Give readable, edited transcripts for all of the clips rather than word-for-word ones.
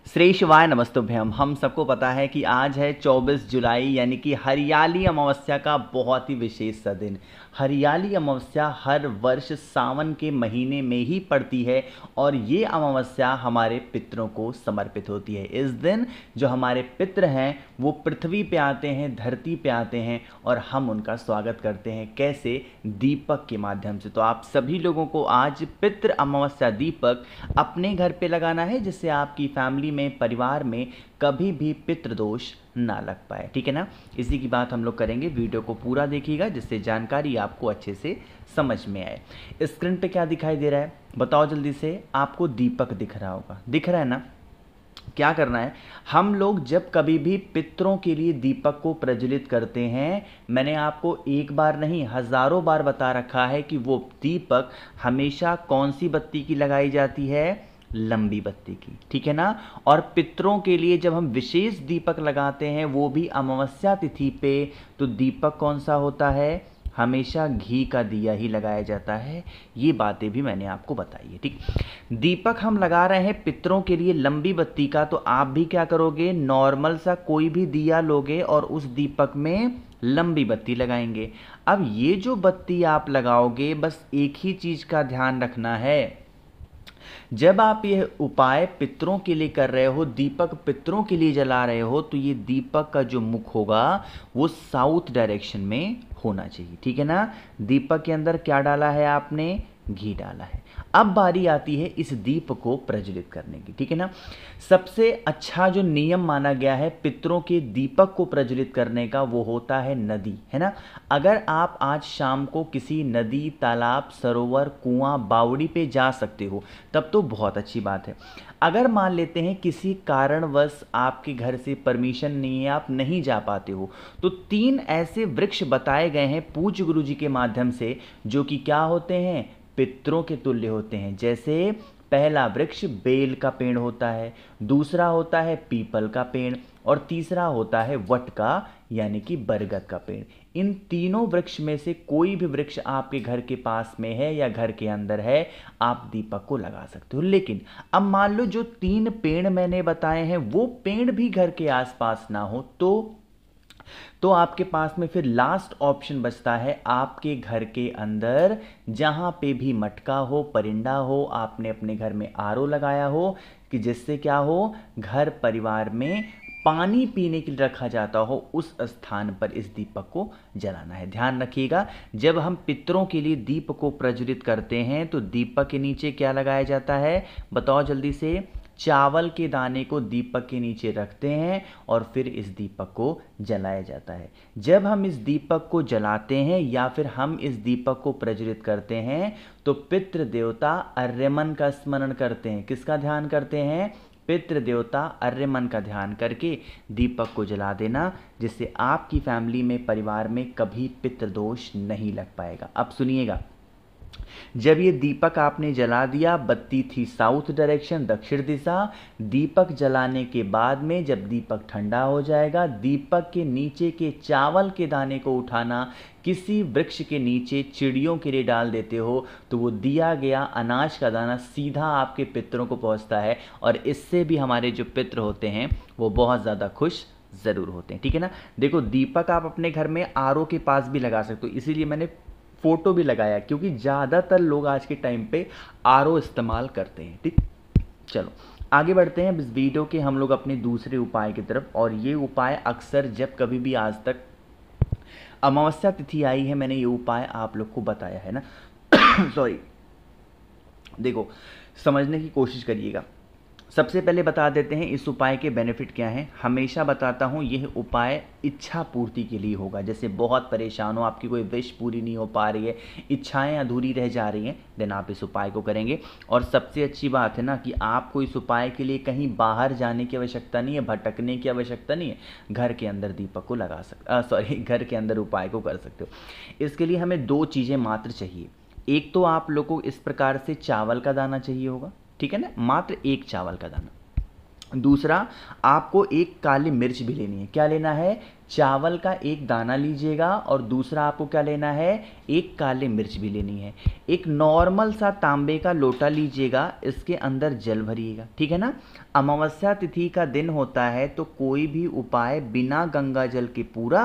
श्री शिवाय नमस्तुभ्यम। हम सबको पता है कि आज है 24 जुलाई यानी कि हरियाली अमावस्या का बहुत ही विशेष सा दिन। हरियाली अमावस्या हर वर्ष सावन के महीने में ही पड़ती है और ये अमावस्या हमारे पितरों को समर्पित होती है। इस दिन जो हमारे पितर हैं वो पृथ्वी पे आते हैं, धरती पे आते हैं और हम उनका स्वागत करते हैं। कैसे? दीपक के माध्यम से। तो आप सभी लोगों को आज पितृ अमावस्या दीपक अपने घर पे लगाना है जिससे आपकी फैमिली में, परिवार में कभी भी पितृदोष ना लग पाए। ठीक है ना? इसी की बात हम लोग करेंगे। वीडियो को पूरा देखिएगा जिससे जानकारी आपको अच्छे से समझ में आए। स्क्रीन पे क्या दिखाई दे रहा है बताओ जल्दी से। आपको दीपक दिख रहा होगा, दिख रहा है ना? क्या करना है, हम लोग जब कभी भी पितरों के लिए दीपक को प्रज्वलित करते हैं, मैंने आपको एक बार नहीं हजारों बार बता रखा है कि वो दीपक हमेशा कौन सी बत्ती की लगाई जाती है? लंबी बत्ती की। ठीक है ना? और पितरों के लिए जब हम विशेष दीपक लगाते हैं वो भी अमावस्या तिथि पे, तो दीपक कौन सा होता है? हमेशा घी का दिया ही लगाया जाता है। ये बातें भी मैंने आपको बताई है। ठीक, दीपक हम लगा रहे हैं पितरों के लिए लंबी बत्ती का, तो आप भी क्या करोगे? नॉर्मल सा कोई भी दिया लोगे और उस दीपक में लंबी बत्ती लगाएंगे। अब ये जो बत्ती आप लगाओगे, बस एक ही चीज का ध्यान रखना है, जब आप यह उपाय पितरों के लिए कर रहे हो, दीपक पितरों के लिए जला रहे हो, तो ये दीपक का जो मुख होगा वो साउथ डायरेक्शन में होना चाहिए। ठीक है ना? दीपक के अंदर क्या डाला है आपने? घी डाला है। अब बारी आती है इस दीप को प्रज्वलित करने की। ठीक है ना? सबसे अच्छा जो नियम माना गया है पितरों के दीपक को प्रज्वलित करने का वो होता है नदी, है ना? अगर आप आज शाम को किसी नदी, तालाब, सरोवर, कुआं, बावड़ी पे जा सकते हो तब तो बहुत अच्छी बात है। अगर मान लेते हैं किसी कारणवश आपके घर से परमिशन नहीं है, आप नहीं जा पाते हो, तो 3 ऐसे वृक्ष बताए गए हैं पूज्य गुरु जी के माध्यम से जो कि क्या होते हैं? पितरों के तुल्य होते हैं। जैसे पहला वृक्ष बेल का पेड़ होता है, दूसरा होता है पीपल का पेड़ और तीसरा होता है वट का यानी कि बरगद का पेड़। इन तीनों वृक्ष में से कोई भी वृक्ष आपके घर के पास में है या घर के अंदर है, आप दीपक को लगा सकते हो। लेकिन अब मान लो जो 3 पेड़ मैंने बताए हैं वो पेड़ भी घर के आसपास ना हो, तो आपके पास में फिर लास्ट ऑप्शन बचता है आपके घर के अंदर जहां पे भी मटका हो, परिंदा हो, आपने अपने घर में आरओ लगाया हो कि जिससे क्या हो, घर परिवार में पानी पीने के लिए रखा जाता हो, उस स्थान पर इस दीपक को जलाना है। ध्यान रखिएगा, जब हम पितरों के लिए दीप को प्रज्वलित करते हैं तो दीपक के नीचे क्या लगाया जाता है बताओ जल्दी से? चावल के दाने को दीपक के नीचे रखते हैं और फिर इस दीपक को जलाया जाता है। जब हम इस दीपक को जलाते हैं या फिर हम इस दीपक को प्रज्वलित करते हैं तो पितृ देवता अर्यमन का स्मरण करते हैं। किसका ध्यान करते हैं? पितृ देवता अर्यमन का ध्यान करके दीपक को जला देना, जिससे आपकी फैमिली में, परिवार में कभी पितृदोष नहीं लग पाएगा। अब सुनिएगा, जब ये दीपक आपने जला दिया, बत्ती थी साउथ डायरेक्शन, दक्षिण दिशा। दीपक जलाने के बाद में जब दीपक ठंडा हो जाएगा, दीपक के नीचे के चावल के दाने को उठाना, किसी वृक्ष के नीचे चिड़ियों के लिए डाल देते हो तो वो दिया गया अनाज का दाना सीधा आपके पितरों को पहुंचता है और इससे भी हमारे जो पितर होते हैं वो बहुत ज़्यादा खुश ज़रूर होते हैं। ठीक है ना? देखो, दीपक आप अपने घर में आरओ के पास भी लगा सकते हो, इसीलिए मैंने फोटो भी लगाया क्योंकि ज़्यादातर लोग आज के टाइम पे आरओ इस्तेमाल करते हैं। ठीक, चलो आगे बढ़ते हैं इस वीडियो के हम लोग अपने दूसरे उपाय की तरफ। और ये उपाय अक्सर जब कभी भी आज तक अमावस्या तिथि आई है, मैंने ये उपाय आप लोग को बताया है ना। सॉरी, देखो समझने की कोशिश करिएगा। सबसे पहले बता देते हैं इस उपाय के बेनिफिट क्या हैं। हमेशा बताता हूँ यह उपाय इच्छा पूर्ति के लिए होगा। जैसे बहुत परेशान हो, आपकी कोई विश पूरी नहीं हो पा रही है, इच्छाएं अधूरी रह जा रही हैं, देन आप इस उपाय को करेंगे। और सबसे अच्छी बात है ना कि आपको इस उपाय के लिए कहीं बाहर जाने की आवश्यकता नहीं है, भटकने की आवश्यकता नहीं है, घर के अंदर दीपक को लगा सकते, घर के अंदर उपाय को कर सकते हो। इसके लिए हमें 2 चीज़ें मात्र चाहिए। एक तो आप लोग को इस प्रकार से चावल का दाना चाहिए होगा, ठीक है ना, मात्र 1 चावल का दाना। दूसरा, आपको एक काली मिर्च भी लेनी है। क्या लेना है? चावल का एक दाना लीजिएगा और दूसरा आपको क्या लेना है, एक काले मिर्च भी लेनी है। एक नॉर्मल सा तांबे का लोटा लीजिएगा, इसके अंदर जल भरिएगा, ठीक है ना। अमावस्या तिथि का दिन होता है तो कोई भी उपाय बिना गंगा जल के पूरा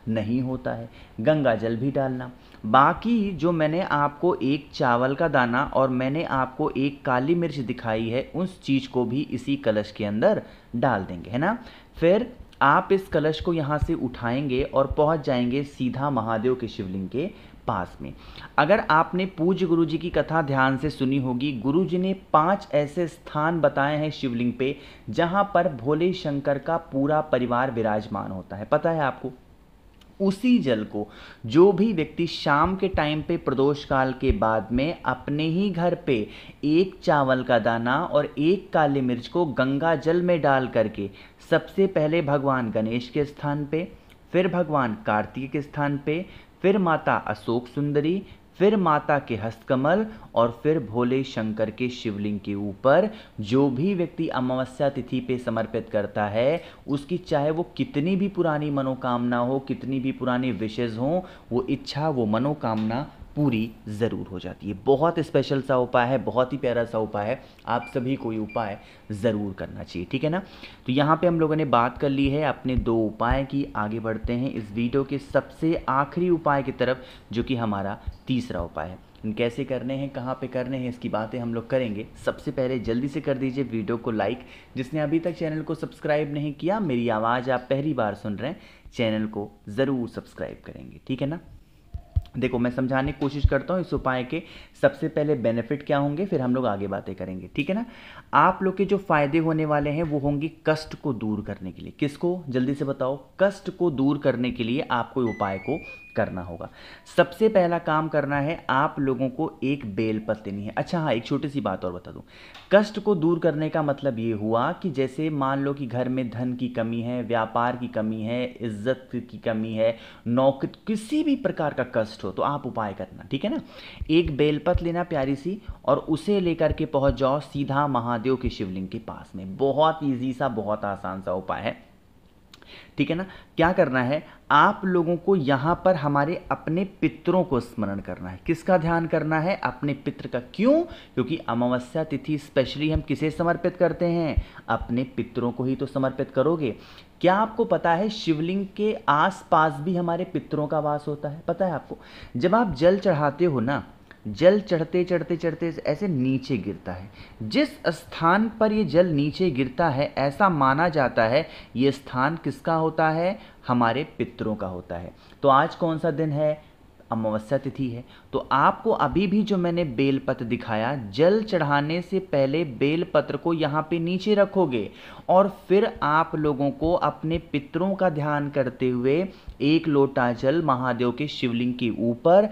नहीं होता है, गंगा जल भी डालना। बाकी जो मैंने आपको एक चावल का दाना और मैंने आपको एक काली मिर्च दिखाई है, उस चीज़ को भी इसी कलश के अंदर डाल देंगे, है ना। फिर आप इस कलश को यहाँ से उठाएंगे और पहुँच जाएंगे सीधा महादेव के शिवलिंग के पास में। अगर आपने पूज्य गुरु जी की कथा ध्यान से सुनी होगी, गुरु जी ने 5 ऐसे स्थान बताए हैं शिवलिंग पे जहाँ पर भोले शंकर का पूरा परिवार विराजमान होता है। पता है आपको, उसी जल को जो भी व्यक्ति शाम के टाइम पे प्रदोष काल के बाद में अपने ही घर पे एक चावल का दाना और एक काली मिर्च को गंगा जल में डाल करके सबसे पहले भगवान गणेश के स्थान पे, फिर भगवान कार्तिक के स्थान पे, फिर माता अशोक सुंदरी, फिर माता के हस्तकमल और फिर भोले शंकर के शिवलिंग के ऊपर जो भी व्यक्ति अमावस्या तिथि पे समर्पित करता है, उसकी चाहे वो कितनी भी पुरानी मनोकामना हो, कितनी भी पुरानी विशेष हो, वो इच्छा, वो मनोकामना पूरी ज़रूर हो जाती है। बहुत स्पेशल सा उपाय है, बहुत ही प्यारा सा उपाय है, आप सभी को ये उपाय ज़रूर करना चाहिए, ठीक है ना। तो यहाँ पे हम लोगों ने बात कर ली है अपने 2 उपाय की। आगे बढ़ते हैं इस वीडियो के सबसे आखिरी उपाय की तरफ, जो कि हमारा तीसरा उपाय है। कैसे करने हैं, कहाँ पे करने हैं, इसकी बातें हम लोग करेंगे। सबसे पहले जल्दी से कर दीजिए वीडियो को लाइक। जिसने अभी तक चैनल को सब्सक्राइब नहीं किया, मेरी आवाज़ आप पहली बार सुन रहे हैं, चैनल को ज़रूर सब्सक्राइब करेंगे, ठीक है ना। देखो, मैं समझाने की कोशिश करता हूँ इस उपाय के सबसे पहले बेनिफिट क्या होंगे, फिर हम लोग आगे बातें करेंगे, ठीक है ना। आप लोग के जो फायदे होने वाले हैं वो होंगे कष्ट को दूर करने के लिए। किसको, जल्दी से बताओ। कष्ट को दूर करने के लिए आपको उपाय को करना होगा। सबसे पहला काम करना है, आप लोगों को एक बेलपत्र लेनी है। अच्छा हाँ, एक छोटी सी बात और बता दूं। कष्ट को दूर करने का मतलब ये हुआ कि जैसे मान लो कि घर में धन की कमी है, व्यापार की कमी है, इज्जत की कमी है, नौकरी, किसी भी प्रकार का कष्ट हो तो आप उपाय करना, ठीक है ना। एक बेलपत्र लेना प्यारी सी, और उसे लेकर के पहुंच जाओ सीधा महादेव के शिवलिंग के पास में। बहुत ईजी सा, बहुत आसान सा उपाय है, ठीक है ना। क्या करना है, आप लोगों को यहां पर हमारे अपने पितरों को स्मरण करना है। किसका ध्यान करना है, अपने पितृ का। क्यों, क्योंकि अमावस्या तिथि स्पेशली हम किसे समर्पित करते हैं, अपने पितरों को ही तो समर्पित करोगे। क्या आपको पता है शिवलिंग के आसपास भी हमारे पितरों का वास होता है, पता है आपको। जब आप जल चढ़ाते हो ना, जल चढ़ते चढ़ते चढ़ते ऐसे नीचे गिरता है। जिस स्थान पर ये जल नीचे गिरता है, ऐसा माना जाता है ये स्थान किसका होता है, हमारे पितरों का होता है। तो आज कौन सा दिन है, अमावस्या तिथि है। तो आपको अभी भी जो मैंने बेलपत्र दिखाया, जल चढ़ाने से पहले बेलपत्र को यहाँ पे नीचे रखोगे और फिर आप लोगों को अपने पितरों का ध्यान करते हुए एक लोटा जल महादेव के शिवलिंग के ऊपर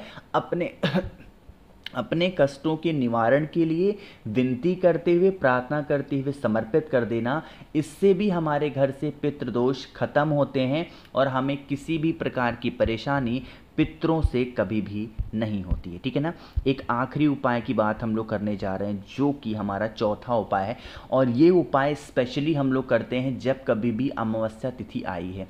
अपने कष्टों के निवारण के लिए विनती करते हुए, प्रार्थना करते हुए समर्पित कर देना। इससे भी हमारे घर से पितृदोष खत्म होते हैं और हमें किसी भी प्रकार की परेशानी पितरों से कभी भी नहीं होती है, ठीक है ना। एक आखिरी उपाय की बात हम लोग करने जा रहे हैं, जो कि हमारा चौथा उपाय है। और ये उपाय स्पेशली हम लोग करते हैं जब कभी भी अमावस्या तिथि आई है।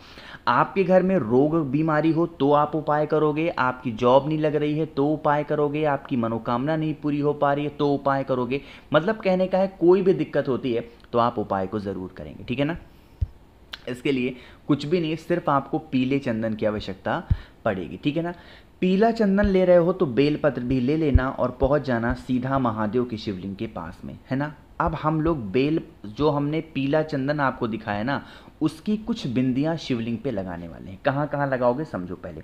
आपके घर में रोग बीमारी हो तो आप उपाय करोगे, आपकी जॉब नहीं लग रही है तो उपाय करोगे, आपकी मनोकामना नहीं पूरी हो पा रही है तो उपाय करोगे। मतलब कहने का है, कोई भी दिक्कत होती है तो आप उपाय को ज़रूर करेंगे, ठीक है ना। इसके लिए कुछ भी नहीं, सिर्फ आपको पीले चंदन की आवश्यकता पड़ेगी, ठीक है ना। पीला चंदन ले रहे हो तो बेलपत्र भी ले लेना और पहुंच जाना सीधा महादेव के शिवलिंग के पास में, है ना। अब हम लोग जो हमने पीला चंदन आपको दिखाया ना, उसकी कुछ बिंदियां शिवलिंग पे लगाने वाले हैं। कहाँ कहाँ लगाओगे समझो पहले।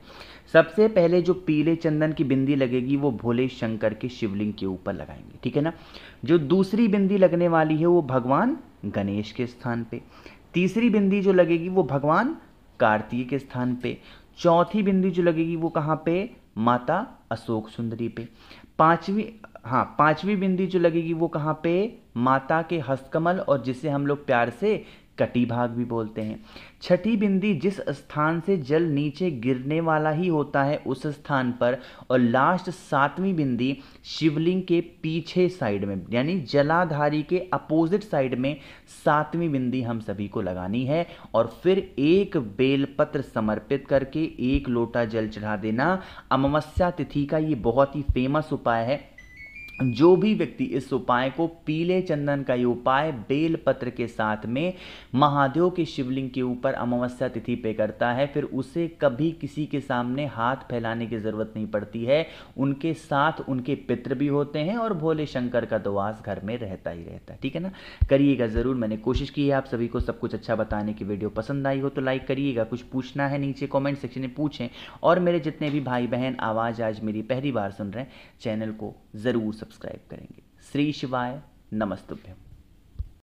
सबसे पहले जो पीले चंदन की बिंदी लगेगी वो भोले शंकर के शिवलिंग के ऊपर लगाएंगे, ठीक है ना। जो दूसरी बिंदी लगने वाली है वो भगवान गणेश के स्थान पे। तीसरी बिंदी जो लगेगी वो भगवान कार्तिक के स्थान पे। चौथी बिंदी जो लगेगी वो कहाँ पे, माता अशोक सुंदरी पे। पांचवी हाँ, पांचवी बिंदी जो लगेगी वो कहाँ पे, माता के हस्तकमल और जिसे हम लोग प्यार से कटी भाग भी बोलते हैं। छठी बिंदी जिस स्थान से जल नीचे गिरने वाला ही होता है उस स्थान पर, और लास्ट सातवीं बिंदी शिवलिंग के पीछे साइड में, यानी जलाधारी के अपोजिट साइड में सातवीं बिंदी हम सभी को लगानी है। और फिर एक बेलपत्र समर्पित करके एक लोटा जल चढ़ा देना। अमावस्या तिथि का ये बहुत ही फेमस उपाय है। जो भी व्यक्ति इस उपाय को, पीले चंदन का ये उपाय बेल पत्र के साथ में महादेव के शिवलिंग के ऊपर अमावस्या तिथि पे करता है, फिर उसे कभी किसी के सामने हाथ फैलाने की ज़रूरत नहीं पड़ती है। उनके साथ उनके पितृ भी होते हैं और भोले शंकर का तो वास घर में रहता ही रहता है। ठीक है ना, करिएगा ज़रूर। मैंने कोशिश की है आप सभी को सब कुछ अच्छा बताने की। वीडियो पसंद आई हो तो लाइक करिएगा। कुछ पूछना है नीचे कॉमेंट सेक्शन में पूछें। और मेरे जितने भी भाई बहन आवाज़ आज मेरी पहली बार सुन रहे हैं, चैनल को ज़रूर सब्सक्राइब करेंगे। श्री शिवाय नमस्तुभ्यम।